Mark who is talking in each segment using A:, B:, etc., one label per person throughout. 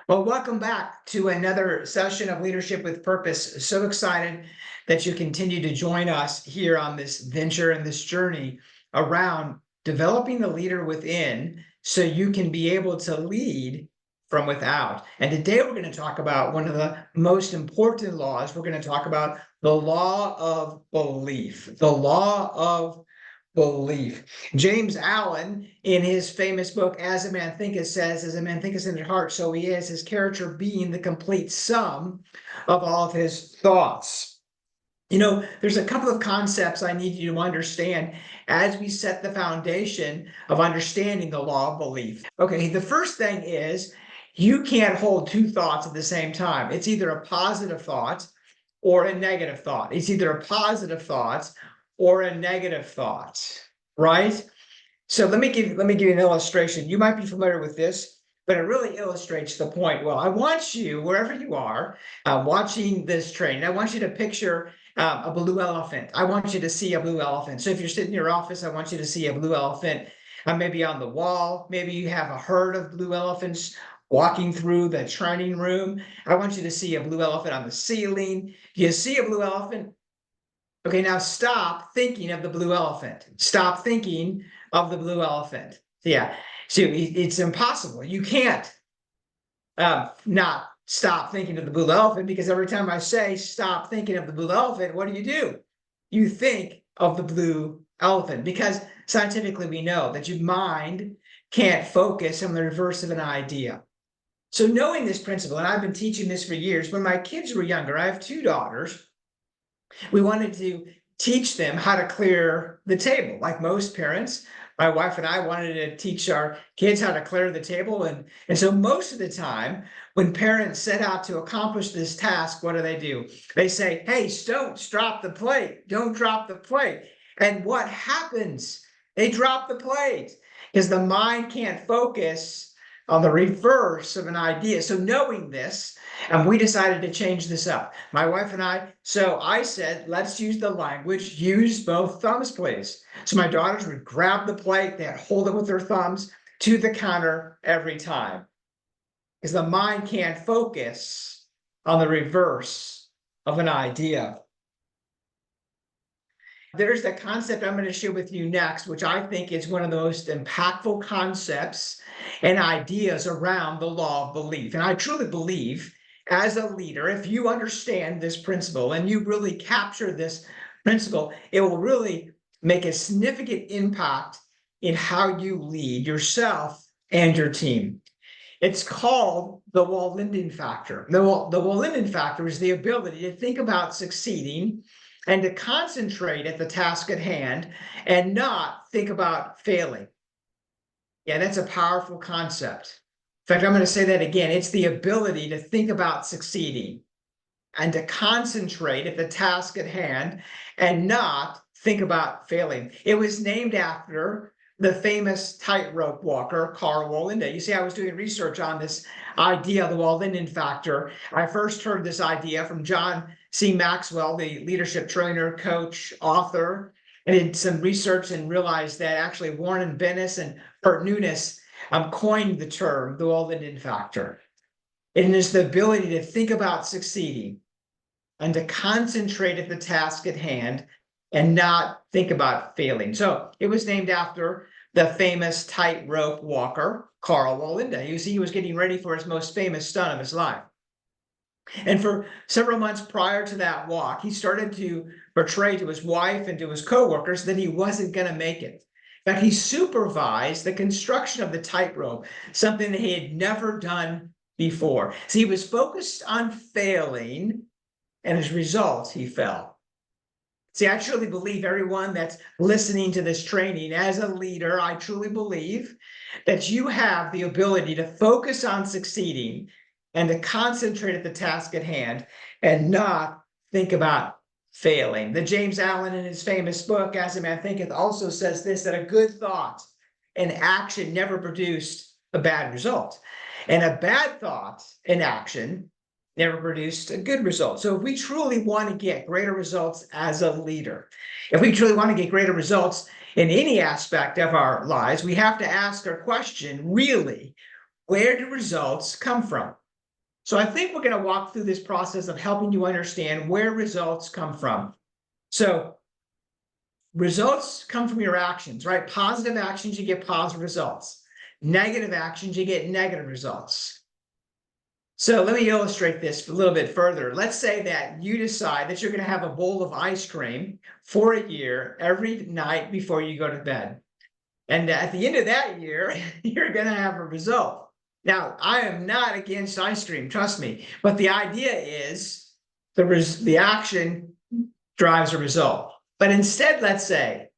A: Well, welcome back to another session of Leadership with Purpose. So excited that you continue to join us here on this venture and this journey around developing the leader within so you can be able to lead from without. And today we're going to talk about one of the most important laws. We're going to talk about the law of belief, the law of belief. James Allen, in his famous book, As a Man Thinketh, says, As a man thinketh in his heart, so he is, his character being the complete sum of all of his thoughts. You know, there's a couple of concepts I need you to understand as we set the foundation of understanding the law of belief. Okay, the first thing is you can't hold two thoughts at the same time. It's either a positive thought or a negative thought. It's either a positive thought or a negative thought, right? So let me give you an illustration. You might be familiar with this, but it really illustrates the point well. I want you, wherever you are, watching this train, I want you to picture a blue elephant. I want you to see a blue elephant. So if you're sitting in your office, I want you to see a blue elephant, maybe on the wall. Maybe you have a herd of blue elephants walking through the training room. I want you to see a blue elephant on the ceiling. You see a blue elephant? Okay, now stop thinking of the blue elephant. Stop thinking of the blue elephant. Yeah, so it's impossible. You can't not stop thinking of the blue elephant, because every time I say stop thinking of the blue elephant, what do? You think of the blue elephant, because scientifically we know that your mind can't focus on the reverse of an idea. So knowing this principle, and I've been teaching this for years, when my kids were younger, I have two daughters. We wanted to teach them how to clear the table. Like most parents, my wife and I wanted to teach our kids how to clear the table. And so most of the time, when parents set out to accomplish this task, what do? They say, hey, don't drop the plate. Don't drop the plate. And what happens? They drop the plate because the mind can't focus on the reverse of an idea. So knowing this, and we decided to change this up, my wife and I. So I said, let's use the language, use both thumbs, please. So my daughters would grab the plate, they'd hold it with their thumbs to the counter every time, because the mind can't focus on the reverse of an idea. There's the concept I'm going to share with you next, which I think is one of the most impactful concepts and ideas around the law of belief. And I truly believe, as a leader, if you understand this principle and you really capture this principle, it will really make a significant impact in how you lead yourself and your team. It's called the Wandling factor. The Wandling factor is the ability to think about succeeding and to concentrate at the task at hand and not think about failing. Yeah, that's a powerful concept. In fact, I'm going to say that again. It's the ability to think about succeeding and to concentrate at the task at hand and not think about failing. It was named after the famous tightrope walker, Carl Wallinda. You see, I was doing research on this idea of the Wallindan factor. I first heard this idea from John C. Maxwell, the leadership trainer, coach, author, and did some research and realized that actually Warren Bennis and Bert Nunes coined the term, the Wallindan factor. It is the ability to think about succeeding and to concentrate at the task at hand and not think about failing. So it was named after the famous tightrope walker, Carl Wallinda. You see, he was getting ready for his most famous stunt of his life. And for several months prior to that walk, he started to portray to his wife and to his coworkers that he wasn't going to make it. In fact, he supervised the construction of the tightrope, something that he had never done before. So he was focused on failing, and as a result, he fell. See, I truly believe, everyone that's listening to this training, as a leader, I truly believe that you have the ability to focus on succeeding and to concentrate at the task at hand and not think about failing. The James Allen, in his famous book, As a Man Thinketh, also says this, that a good thought and action never produced a bad result. And a bad thought and action never produced a good result. So if we truly want to get greater results as a leader, if we truly want to get greater results in any aspect of our lives, we have to ask our question, really, where do results come from? So I think we're going to walk through this process of helping you understand where results come from. So results come from your actions, right? Positive actions, you get positive results. Negative actions, you get negative results. So let me illustrate this a little bit further. Let's say that you decide that you're going to have a bowl of ice cream for a year every night before you go to bed. And at the end of that year, you're going to have a result. Now, I am not against ice cream, trust me, but the idea is the action drives a result. But instead, let's say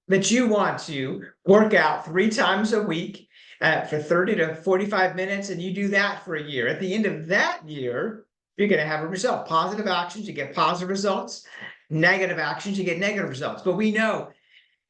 A: that you want to work out 3 times a week for 30 to 45 minutes, and you do that for a year. At the end of that year, you're going to have a result. Positive actions, you get positive results. Negative actions, you get negative results. But we know,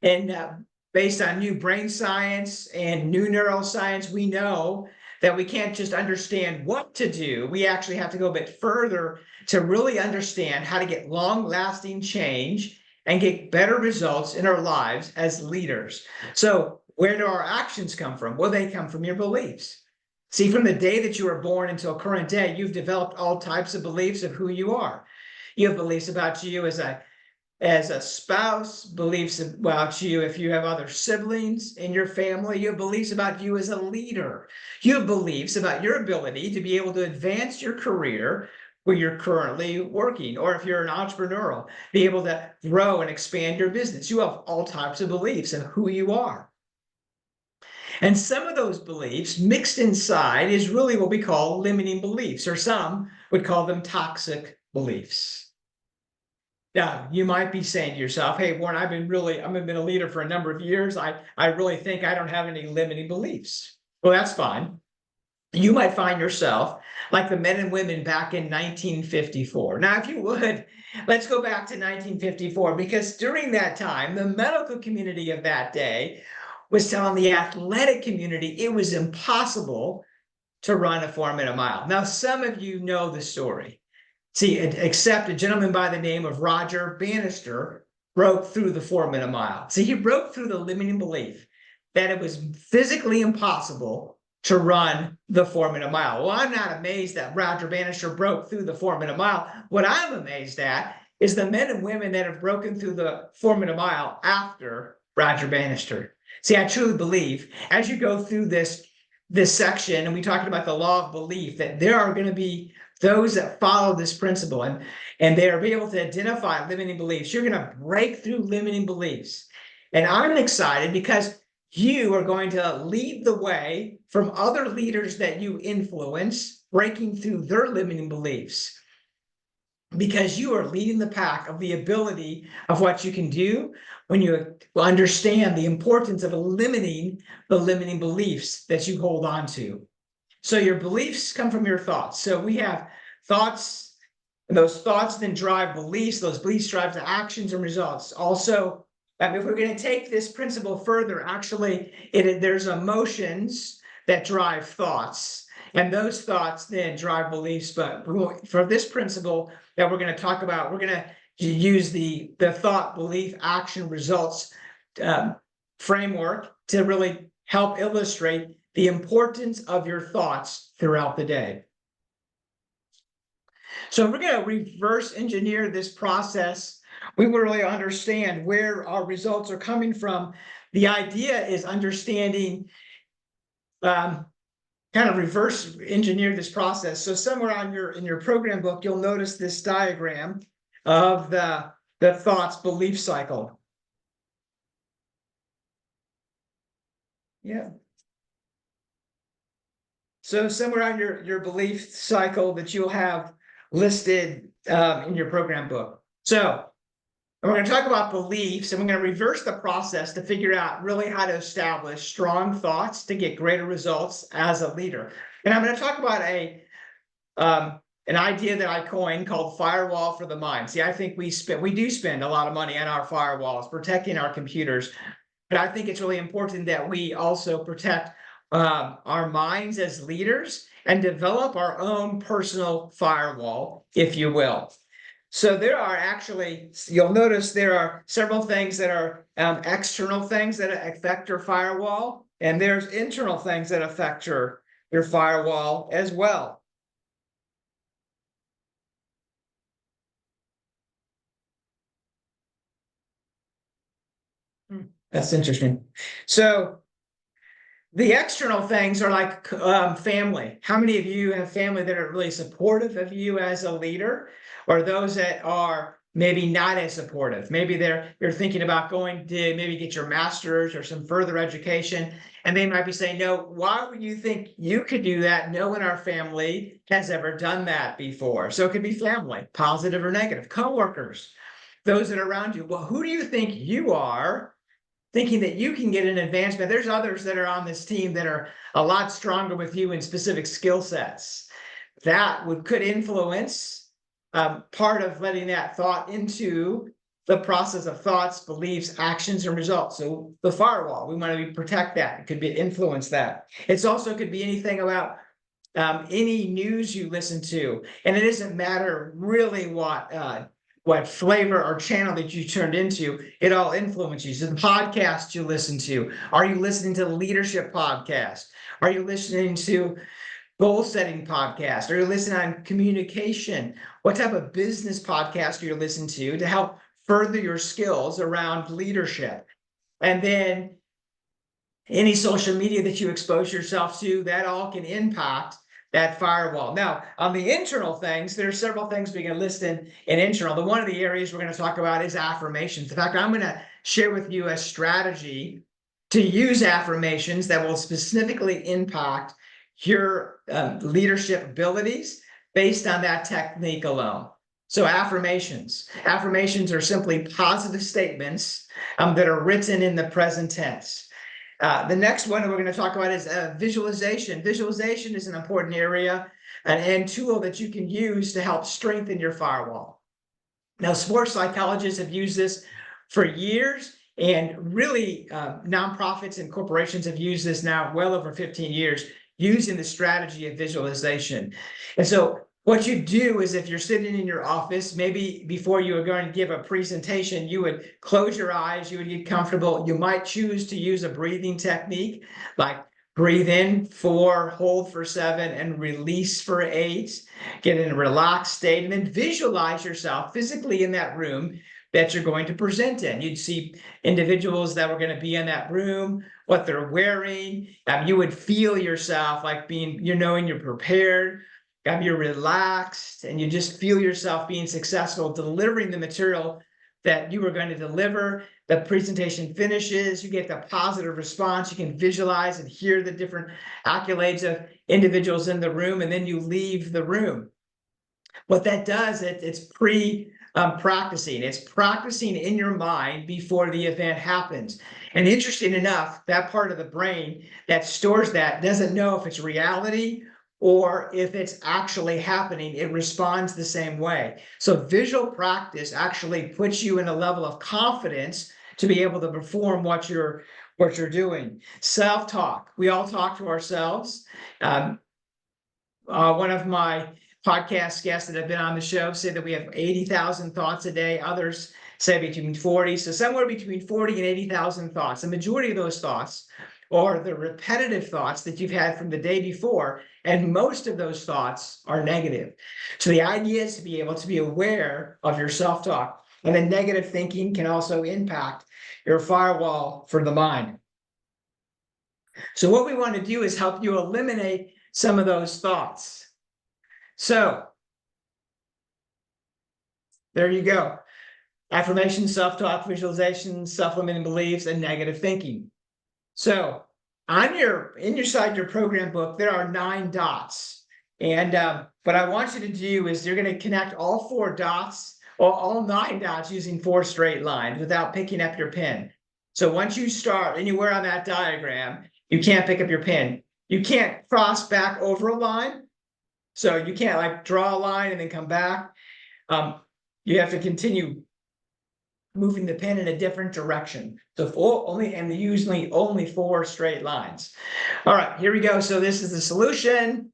A: and based on new brain science and new neuroscience, we know that we can't just understand what to do. We actually have to go a bit further to really understand how to get long-lasting change and get better results in our lives as leaders. So where do our actions come from? Well, they come from your beliefs. See, from the day that you were born until current day, you've developed all types of beliefs of who you are. You have beliefs about you as a spouse, beliefs about you if you have other siblings in your family. You have beliefs about you as a leader. You have beliefs about your ability to be able to advance your career where you're currently working, or if you're an entrepreneurial, be able to grow and expand your business. You have all types of beliefs of who you are. And some of those beliefs mixed inside is really what we call limiting beliefs, or some would call them toxic beliefs. Now, you might be saying to yourself, hey, Warren, I've been a leader for a number of years. I really think I don't have any limiting beliefs. Well, that's fine. You might find yourself like the men and women back in 1954. Now, if you would, let's go back to 1954, because during that time, the medical community of that day was telling the athletic community it was impossible to run a 4-minute mile. Now, some of you know the story. See, except a gentleman by the name of Roger Bannister broke through the 4-minute mile. See, he broke through the limiting belief that it was physically impossible to run the 4-minute mile. Well, I'm not amazed that Roger Bannister broke through the 4-minute mile. What I'm amazed at is the men and women that have broken through the 4-minute mile after Roger Bannister. See, I truly believe as you go through this section, and we talked about the law of belief, that there are going to be those that follow this principle and they are able to identify limiting beliefs. You're going to break through limiting beliefs. And I'm excited because you are going to lead the way from other leaders that you influence, breaking through their limiting beliefs, because you are leading the pack of the ability of what you can do when you understand the importance of eliminating the limiting beliefs that you hold on to. So your beliefs come from your thoughts. So we have thoughts, and those thoughts then drive beliefs. Those beliefs drive to actions and results. Also, if we're going to take this principle further, actually, there's emotions that drive thoughts, and those thoughts then drive beliefs. But for this principle that we're going to talk about, we're going to use the thought, belief, action, results framework to really help illustrate the importance of your thoughts throughout the day. So we're going to reverse engineer this process. We will really understand where our results are coming from. The idea is understanding, kind of reverse engineer this process. So somewhere in your program book, you'll notice this diagram of the thoughts belief cycle. Yeah. So somewhere on your belief cycle that you'll have listed in your program book. So we're going to talk about beliefs, and we're going to reverse the process to figure out really how to establish strong thoughts to get greater results as a leader. And I'm going to talk about an idea that I coined called firewall for the mind. See, I think we do spend a lot of money on our firewalls, protecting our computers, but I think it's really important that we also protect our minds as leaders and develop our own personal firewall, if you will. So there are actually, you'll notice there are several things that are external things that affect your firewall, and there's internal things that affect your firewall as well. That's interesting. So the external things are like family. How many of you have family that are really supportive of you as a leader, or those that are maybe not as supportive? Maybe you're thinking about going to maybe get your master's or some further education, and they might be saying, "No, why would you think you could do that? No one in our family has ever done that before." So it could be family, positive or negative, coworkers, those that are around you. Well, who do you think you are, thinking that you can get an advancement? There's others that are on this team that are a lot stronger with you in specific skill sets. That could influence part of letting that thought into the process of thoughts, beliefs, actions, and results. So the firewall, we want to protect that. It could be influence that. It's also could be anything about any news you listen to, and it doesn't matter really what flavor or channel that you turned into, it all influences you. So the podcasts you listen to, are you listening to leadership podcast? Are you listening to goal setting podcast? Are you listening on communication? What type of business podcast are you listening to help further your skills around leadership? And then any social media that you expose yourself to, that all can impact that firewall. Now, on the internal things, there are several things we can list in internal. The one of the areas we're going to talk about is affirmations. In fact, I'm going to share with you a strategy to use affirmations that will specifically impact your leadership abilities based on that technique alone. So affirmations are simply positive statements that are written in the present tense. The next one that we're going to talk about is visualization. Visualization is an important area and tool that you can use to help strengthen your firewall. Now, sports psychologists have used this for years, and really nonprofits and corporations have used this now well over 15 years, using the strategy of visualization. And so what you do is, if you're sitting in your office, maybe before you are going to give a presentation, you would close your eyes, you would get comfortable. You might choose to use a breathing technique, like breathe in 4, hold for 7, and release for 8. Get in a relaxed state, and then visualize yourself physically in that room that you're going to present in. You'd see individuals that were going to be in that room, what they're wearing. You would feel yourself like knowing you're prepared. You're relaxed, and you just feel yourself being successful, delivering the material that you were going to deliver. The presentation finishes, you get the positive response. You can visualize and hear the different accolades of individuals in the room, and then you leave the room. What that does, it's practicing. It's practicing in your mind before the event happens. And interesting enough, that part of the brain that stores that doesn't know if it's reality or if it's actually happening. It responds the same way. So visual practice actually puts you in a level of confidence to be able to perform what you're doing. Self-talk. We all talk to ourselves. One of my podcast guests that have been on the show said that we have 80,000 thoughts a day. Others say between 40. So somewhere between 40 and 80,000 thoughts. The majority of those thoughts are the repetitive thoughts that you've had from the day before, and most of those thoughts are negative. So the idea is to be able to be aware of your self-talk. And then negative thinking can also impact your firewall for the mind. So what we want to do is help you eliminate some of those thoughts. So there you go. Affirmation, self-talk, visualization, self-limiting beliefs, and negative thinking. So inside your program book, there are 9 dots. And what I want you to do is you're going to connect all 4 dots, or all 9 dots, using 4 straight lines without picking up your pen. So once you start anywhere on that diagram, you can't pick up your pen. You can't cross back over a line. So you can't like draw a line and then come back. You have to continue moving the pen in a different direction. So usually only 4 straight lines. All right, here we go. So this is the solution.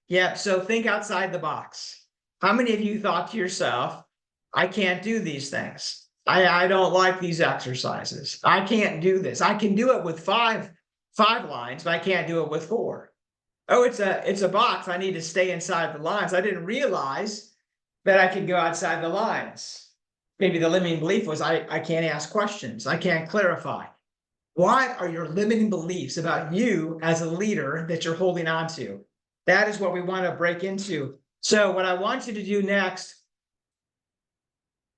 A: Yep, so think outside the box. How many of you thought to yourself, I can't do these things. I don't like these exercises. I can't do this. I can do it with five lines, but I can't do it with 4. Oh, it's a box. I need to stay inside the lines. I didn't realize that I could go outside the lines. maybe the limiting belief was I can't ask questions, I can't clarify. What are your limiting beliefs about you as a leader that you're holding on to? That is what we want to break into. So what I want you to do next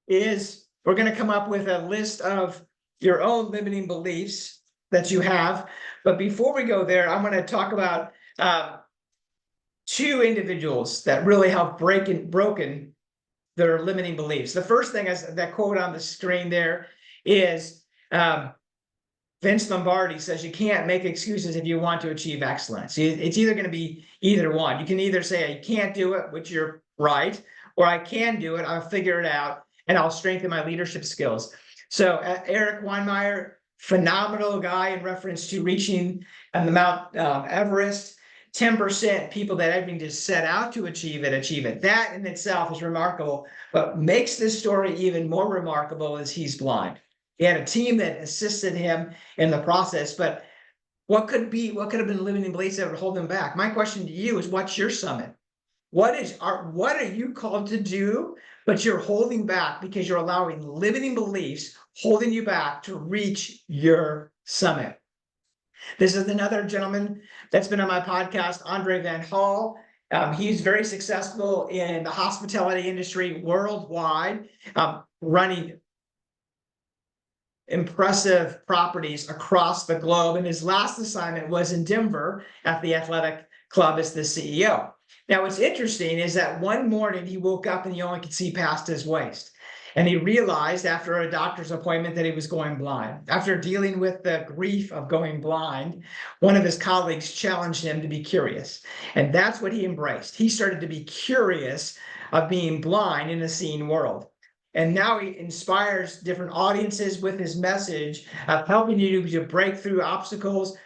A: is we're going to come up with a list of your own limiting beliefs that you have. But before we go there, I'm going to talk about two individuals that really have broken their limiting beliefs. The first thing is that quote on the screen there is Vince Lombardi says you can't make excuses if you want to achieve excellence. It's either going to be either one. You can either say I can't do it, which you're right, or I can do it, I'll figure it out, and I'll strengthen my leadership skills. So Eric Weinmeier, phenomenal guy in reference to reaching the Mount Everest. 10% people that having to set out to achieve it. That in itself is remarkable, but makes this story even more remarkable is he's blind. He had a team that assisted him in the process, but what could have been limiting beliefs that would hold him back? My question to you is, what's your summit? What are you called to do, but you're holding back because you're allowing limiting beliefs holding you back to reach your summit? This is another gentleman that's been on my podcast, Andre Van Hall. He's very successful in the hospitality industry worldwide, running impressive properties across the globe. And his last assignment was in Denver at the athletic club as the CEO. Now, what's interesting is that one morning he woke up and he only could see past his waist. And he realized after a doctor's appointment that he was going blind. After dealing with the grief of going blind, one of his colleagues challenged him to be curious. And that's what he embraced. He started to be curious of being blind in a seen world. And now he inspires different audiences with his message of helping you to break through obstacles,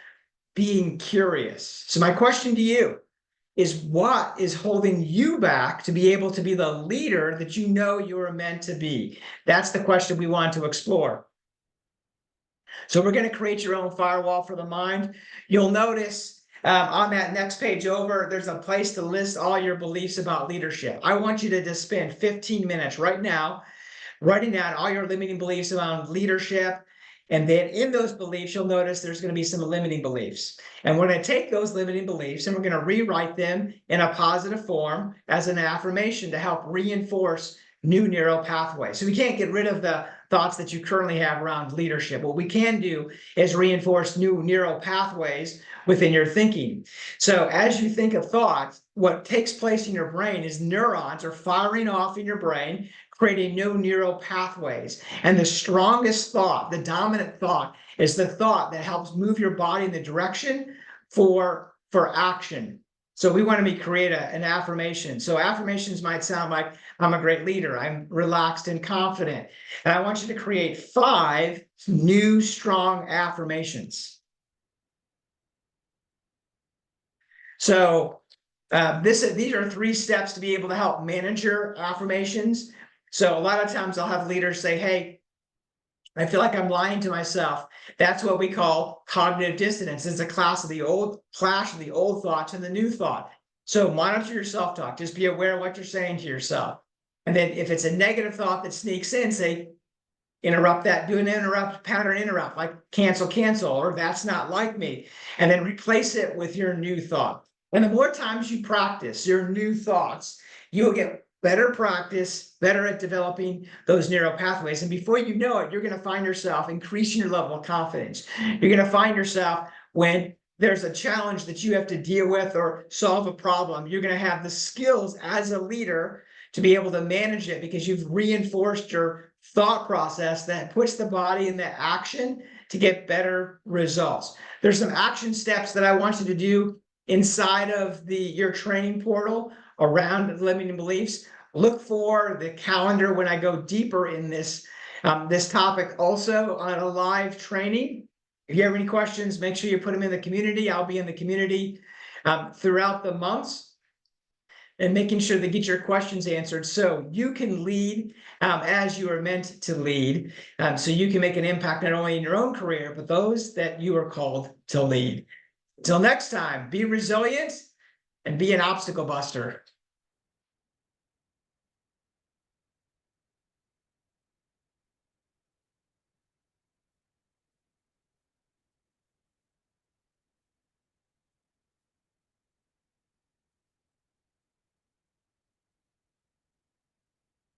A: being curious. So my question to you is, what is holding you back to be able to be the leader that you know you're meant to be? That's the question we want to explore. So we're going to create your own firewall for the mind. You'll notice on that next page over, there's a place to list all your beliefs about leadership. I want you to just spend 15 minutes right now writing down all your limiting beliefs around leadership. And then in those beliefs, you'll notice there's going to be some limiting beliefs. And we're going to take those limiting beliefs and we're going to rewrite them in a positive form as an affirmation to help reinforce new neural pathways. So we can't get rid of the thoughts that you currently have around leadership. What we can do is reinforce new neural pathways within your thinking. So as you think of thoughts, what takes place in your brain is neurons are firing off in your brain, creating new neural pathways. And the strongest thought, the dominant thought, is the thought that helps move your body in the direction for action. So we want to create an affirmation. So affirmations might sound like, I'm a great leader, I'm relaxed and confident. And I want you to create 5 new strong affirmations. So these are 3 steps to be able to help manage your affirmations. So a lot of times I'll have leaders say, hey, I feel like I'm lying to myself. That's what we call cognitive dissonance. It's a clash of the old thoughts and the new thought. So monitor your self-talk. Just be aware of what you're saying to yourself. And then if it's a negative thought that sneaks in, say, interrupt that, do an pattern interrupt, like cancel, or that's not like me. And then replace it with your new thought. And the more times you practice your new thoughts, you'll get better practice, better at developing those neural pathways. And before you know it, you're going to find yourself increasing your level of confidence. You're going to find yourself when there's a challenge that you have to deal with or solve a problem, you're going to have the skills as a leader to be able to manage it because you've reinforced your thought process that puts the body into action to get better results. There's some action steps that I want you to do inside of your training portal around limiting beliefs. Look for the calendar when I go deeper in this topic also on a live training. If you have any questions, make sure you put them in the community. I'll be in the community throughout the months and making sure to get your questions answered so you can lead as you are meant to lead, so you can make an impact not only in your own career, but those that you are called to lead. Until next time, be resilient and be an obstacle buster.